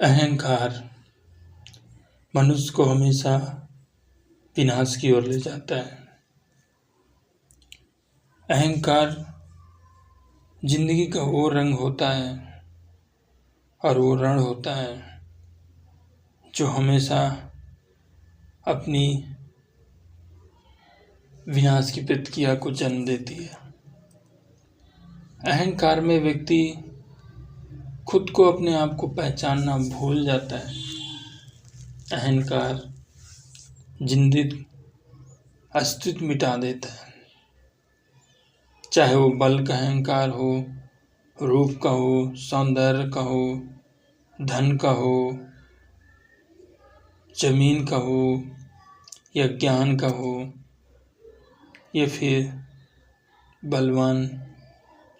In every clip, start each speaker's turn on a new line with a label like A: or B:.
A: अहंकार मनुष्य को हमेशा विनाश की ओर ले जाता है। अहंकार जिंदगी का वो रंग होता है और वो रण होता है जो हमेशा अपनी विनाश की प्रतिक्रिया को जन्म देती है। अहंकार में व्यक्ति खुद को अपने आप को पहचानना भूल जाता है। अहंकार जिंदगी अस्तित्व मिटा देता है, चाहे वो बल का अहंकार हो, रूप का हो, सौंदर्य का हो, धन का हो, जमीन का हो या ज्ञान का हो या फिर बलवान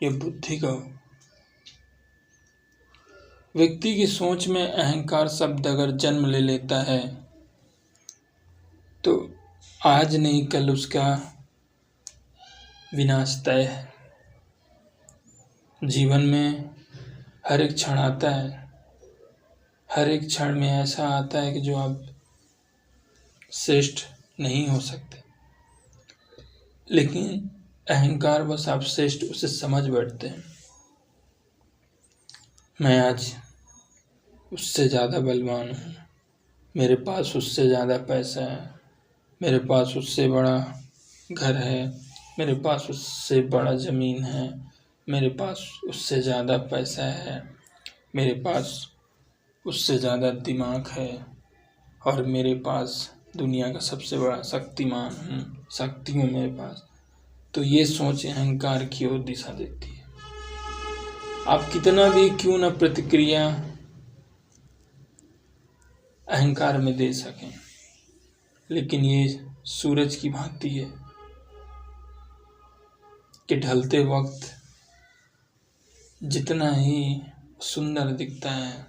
A: या बुद्धि का हो। व्यक्ति की सोच में अहंकार शब्द अगर जन्म ले लेता है तो आज नहीं कल उसका विनाश तय है। जीवन में हर एक क्षण आता है, हर एक क्षण में ऐसा आता है कि जो आप श्रेष्ठ नहीं हो सकते, लेकिन अहंकार बस आप श्रेष्ठ उसे समझ बैठते हैं। मैं आज उससे ज़्यादा बलवान हूँ, मेरे पास उससे ज़्यादा पैसा है, मेरे पास उससे बड़ा घर है, मेरे पास उससे बड़ा ज़मीन है, मेरे पास उससे ज़्यादा पैसा है, मेरे पास उससे ज़्यादा दिमाग है और मेरे पास दुनिया का सबसे बड़ा शक्तिमान हूँ, शक्ति हूँ मेरे पास। तो ये सोच अहंकार की ओर दिशा देती है। आप कितना भी क्यों न प्रतिक्रिया अहंकार में दे सकें, लेकिन ये सूरज की भांति है कि ढलते वक्त जितना ही सुंदर दिखता है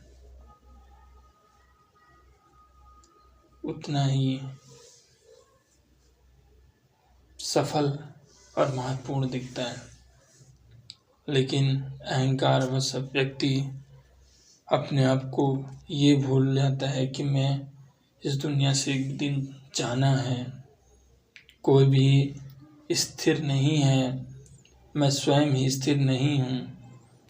A: उतना ही सफल और महत्वपूर्ण दिखता है। लेकिन अहंकार वश व्यक्ति अपने आप को ये भूल जाता है कि मैं इस दुनिया से एक दिन जाना है, कोई भी स्थिर नहीं है, मैं स्वयं ही स्थिर नहीं हूँ,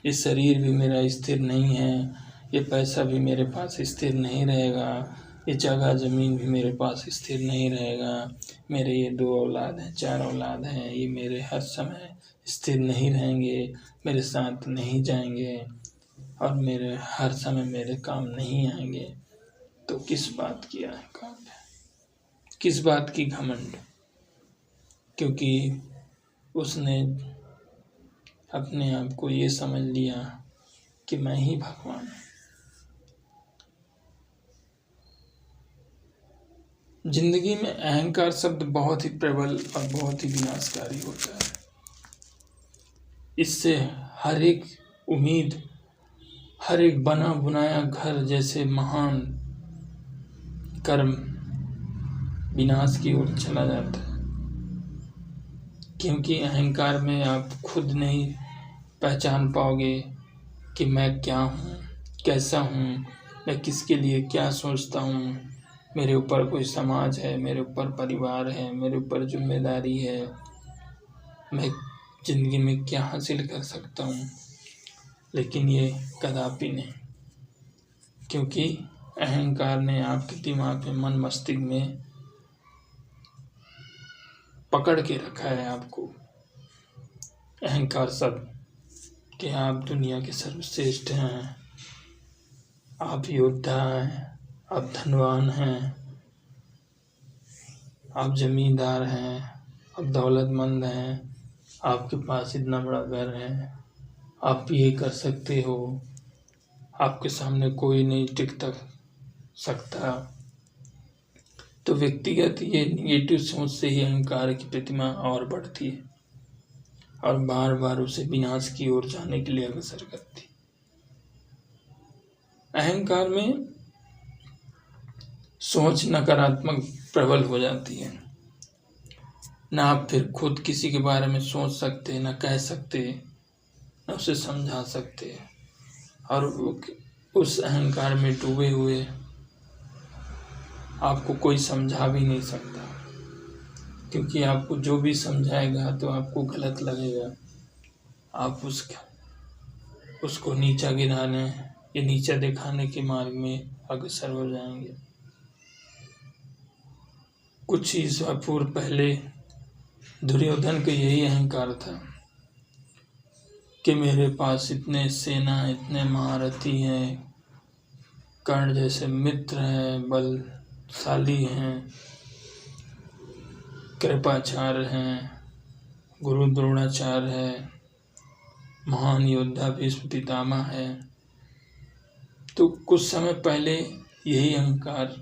A: ये शरीर भी मेरा स्थिर नहीं है, ये पैसा भी मेरे पास स्थिर नहीं रहेगा, ये जगह ज़मीन भी मेरे पास स्थिर नहीं रहेगा, मेरे ये 2 औलाद हैं, 4 औलाद हैं, ये मेरे हर समय स्थिर नहीं रहेंगे, मेरे साथ नहीं जाएंगे और मेरे हर समय मेरे काम नहीं आएंगे। तो किस बात की अहंकार है, किस बात की घमंड? क्योंकि उसने अपने आप को ये समझ लिया कि मैं ही भगवान हूँ। जिंदगी में अहंकार शब्द बहुत ही प्रबल और बहुत ही विनाशकारी होता है। इससे हर एक उम्मीद, हर एक बना बुनाया घर जैसे महान कर्म विनाश की ओर चला जाता है। क्योंकि अहंकार में आप खुद नहीं पहचान पाओगे कि मैं क्या हूँ, कैसा हूँ, मैं किसके लिए क्या सोचता हूँ, मेरे ऊपर कोई समाज है, मेरे ऊपर परिवार है, मेरे ऊपर जिम्मेदारी है, मैं जिंदगी में क्या हासिल कर सकता हूँ। लेकिन ये कदापि नहीं, क्योंकि अहंकार ने आपके दिमाग में, मन मस्तिष्क में पकड़ के रखा है आपको। अहंकार सब कि आप दुनिया के सर्वश्रेष्ठ हैं, आप योद्धा हैं, आप धनवान हैं, आप जमींदार हैं, आप दौलतमंद हैं, आपके पास इतना बड़ा घर है, आप ये कर सकते हो, आपके सामने कोई नहीं टिक सकता। तो व्यक्तिगत ये निगेटिव सोच से ही अहंकार की प्रतिमा और बढ़ती है और बार बार उसे विनाश की ओर जाने के लिए अग्रसर करती। अहंकार में सोच नकारात्मक प्रबल हो जाती है, ना आप फिर खुद किसी के बारे में सोच सकते, ना कह सकते, ना उसे समझा सकते, और वो उस अहंकार में डूबे हुए आपको कोई समझा भी नहीं सकता, क्योंकि आपको जो भी समझाएगा तो आपको गलत लगेगा। आप उसको नीचा गिराने या नीचा दिखाने के मार्ग में अग्रसर हो जाएंगे। कुछ ईसा पूर्व पहले दुर्योधन का यही अहंकार था कि मेरे पास इतने सेना, इतने महारथी हैं, कर्ण जैसे मित्र हैं, बलशाली हैं, कृपाचार्य हैं, गुरु द्रोणाचार्य है, महान योद्धा भीष्म पितामह है। तो कुछ समय पहले यही अहंकार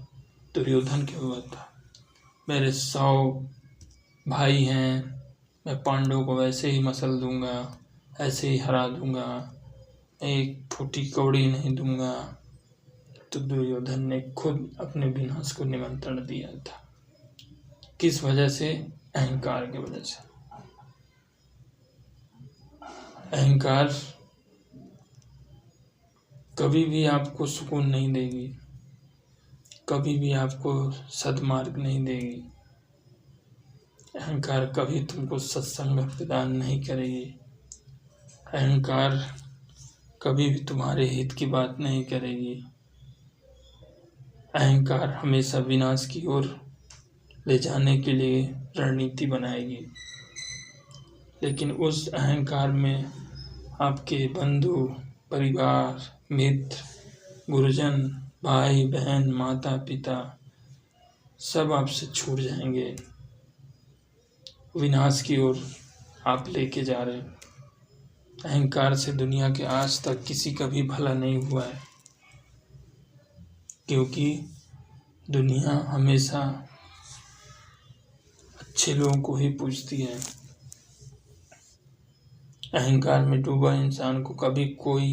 A: दुर्योधन के हुआ था। मेरे 100 भाई हैं, मैं पांडवों को वैसे ही मसल दूंगा, ऐसे ही हरा दूंगा, एक फूटी कौड़ी नहीं दूंगा। तो दुर्योधन ने खुद अपने विनाश को निमंत्रण दिया था। किस वजह से? अहंकार की वजह से। अहंकार कभी भी आपको सुकून नहीं देगी, कभी भी आपको सद्मार्ग नहीं देगी। अहंकार कभी तुमको सत्संग प्रदान नहीं करेगी। अहंकार कभी भी तुम्हारे हित की बात नहीं करेगी। अहंकार हमेशा विनाश की ओर ले जाने के लिए रणनीति बनाएगी। लेकिन उस अहंकार में आपके बंधु, परिवार, मित्र, गुरुजन, भाई बहन, माता पिता सब आपसे छूट जाएंगे। विनाश की ओर आप लेके जा रहे हैं। अहंकार से दुनिया के आज तक किसी का भी भला नहीं हुआ है, क्योंकि दुनिया हमेशा अच्छे लोगों को ही पूजती है। अहंकार में डूबा इंसान को कभी कोई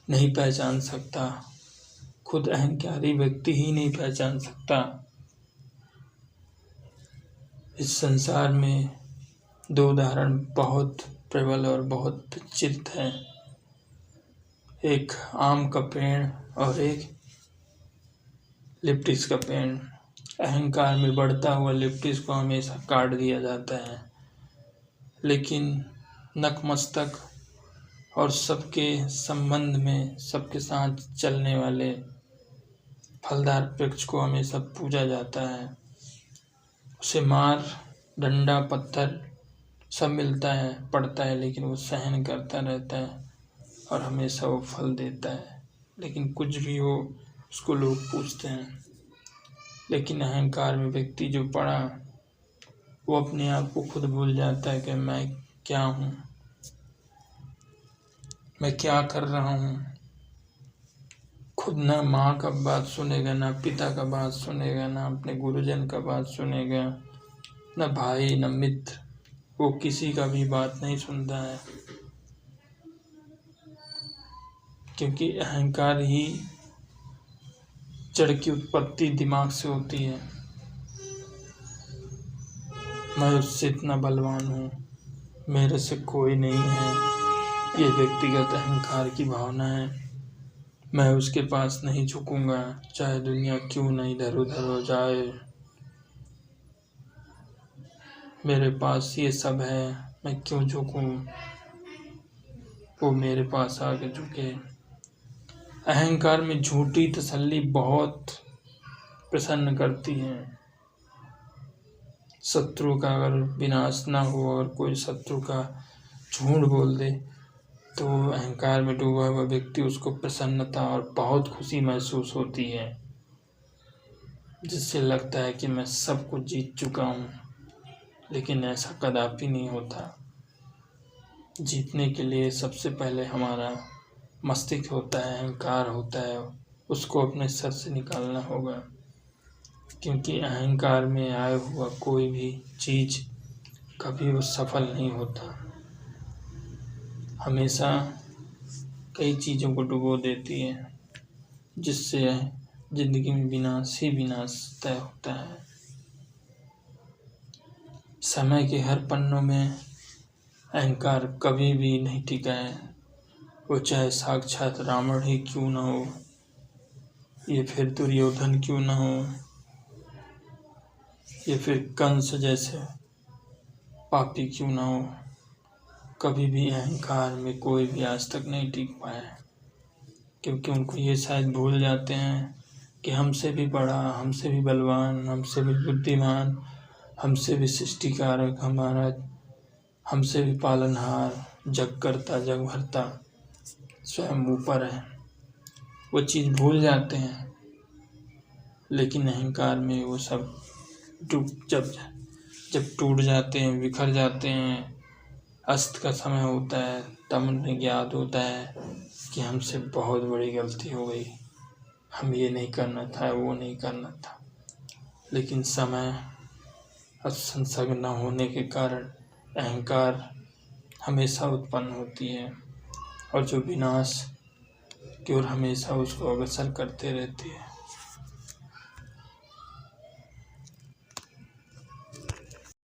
A: नहीं पहचान सकता, खुद अहंकारी व्यक्ति ही नहीं पहचान सकता। इस संसार में 2 उदाहरण बहुत प्रबल और बहुत प्रचलित हैं, एक आम का पेड़ और एक लिप्टिस का पेड़। अहंकार में बढ़ता हुआ लिप्टिस को हमेशा काट दिया जाता है, लेकिन नतमस्तक और सबके संबंध में सबके साथ चलने वाले फलदार वृक्ष को हमेशा पूजा जाता है। उसे मार, डंडा, पत्थर सब मिलता है, पड़ता है, लेकिन वो सहन करता रहता है और हमेशा वो फल देता है। लेकिन कुछ भी हो, उसको लोग पूछते हैं। लेकिन अहंकार में व्यक्ति जो पड़ा, वो अपने आप को खुद भूल जाता है कि मैं क्या हूँ, मैं क्या कर रहा हूँ। खुद ना माँ का बात सुनेगा, ना पिता का बात सुनेगा, ना अपने गुरुजन का बात सुनेगा, ना भाई, ना मित्र, वो किसी का भी बात नहीं सुनता है, क्योंकि अहंकार ही जड़ की उत्पत्ति दिमाग से होती है। मैं उससे इतना बलवान हूँ, मेरे से कोई नहीं है, ये व्यक्तिगत अहंकार की भावना है। मैं उसके पास नहीं झुकूंगा, चाहे दुनिया क्यों न इधर उधर हो जाए। मेरे पास ये सब है, मैं क्यों झुकूं, वो मेरे पास आके झुके। अहंकार में झूठी तसल्ली बहुत प्रसन्न करती है। शत्रु का अगर विनाश ना हो और कोई शत्रु का झूठ बोल दे, तो अहंकार में डूबा हुआ व्यक्ति उसको प्रसन्नता और बहुत खुशी महसूस होती है, जिससे लगता है कि मैं सब कुछ जीत चुका हूँ। लेकिन ऐसा कदापि नहीं होता। जीतने के लिए सबसे पहले हमारा मस्तिष्क होता है, अहंकार होता है, उसको अपने सर से निकालना होगा, क्योंकि अहंकार में आया हुआ कोई भी चीज़ कभी वो सफल नहीं होता। हमेशा कई चीज़ों को डुबो देती है, जिससे जिंदगी में विनाश ही विनाश तय होता है। समय के हर पन्नों में अहंकार कभी भी नहीं टिका है। वो चाहे साक्षात रावण ही क्यों ना हो, ये फिर दुर्योधन क्यों ना हो, ये फिर कंस जैसे पापी क्यों ना हो, कभी भी अहंकार में कोई भी आज तक नहीं टिक पाया है। क्योंकि उनको ये शायद भूल जाते हैं कि हमसे भी बड़ा, हमसे भी बलवान, हमसे भी बुद्धिमान, हमसे भी सृष्टिकारक हमारा, हमसे भी पालनहार, जग करता जग भरता स्वयं ऊपर है। वो चीज़ भूल जाते हैं, लेकिन अहंकार में वो सब जब टूट जाते हैं, बिखर जाते हैं, अस्त का समय होता है, तब उन्हें ज्ञात होता है कि हमसे बहुत बड़ी गलती हो गई, हम ये नहीं करना था, वो नहीं करना था। लेकिन समय और संसर्ग न होने के कारण अहंकार हमेशा उत्पन्न होती है और जो विनाश की ओर हमेशा उसको अग्रसर करते रहती है।